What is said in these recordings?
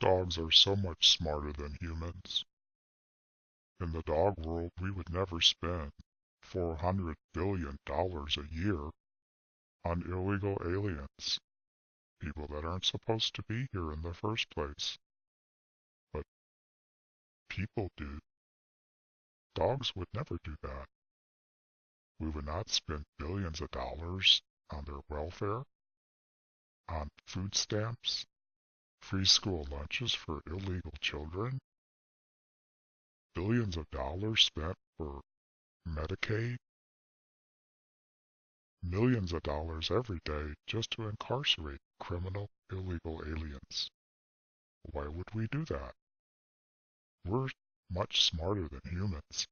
Dogs are so much smarter than humans. In the dog world, we would never spend $400 billion a year on illegal aliens, people that aren't supposed to be here in the first place. But people do. Dogs would never do that. We would not spend billions of dollars on their welfare, on food stamps, free school lunches for illegal children, billions of dollars spent for Medicaid, millions of dollars every day just to incarcerate criminal illegal aliens. Why would we do that? We're much smarter than humans.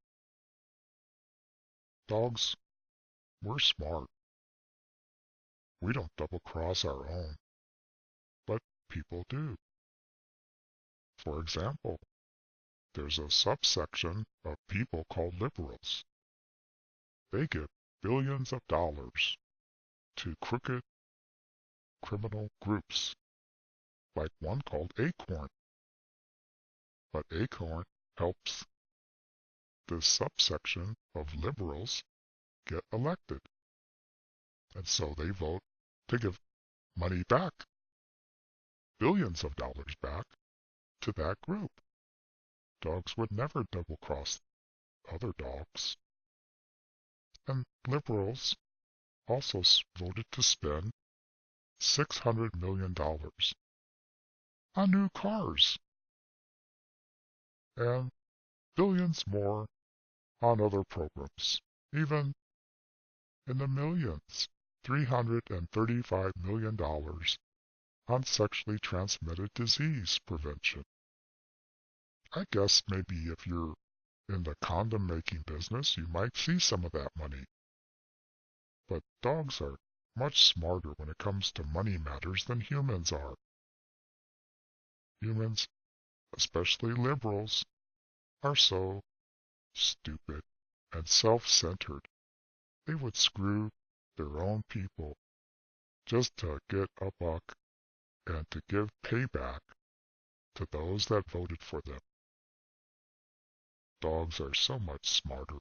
Dogs, we're smart. We don't double-cross our own, but people do. For example, there's a subsection of people called liberals. They give billions of dollars to crooked criminal groups, like one called Acorn. But Acorn helps this subsection of liberals get elected. And so they vote to give money back, billions of dollars back, to that group. Dogs would never double-cross other dogs. And liberals also voted to spend $600 million on new cars and billions more on other programs, even in the millions, $335 million on sexually transmitted disease prevention. I guess maybe if you're in the condom making business, you might see some of that money. But dogs are much smarter when it comes to money matters than humans are. Humans, especially liberals, are so stupid and self-centered. They would screw their own people just to get a buck and to give payback to those that voted for them. Dogs are so much smarter.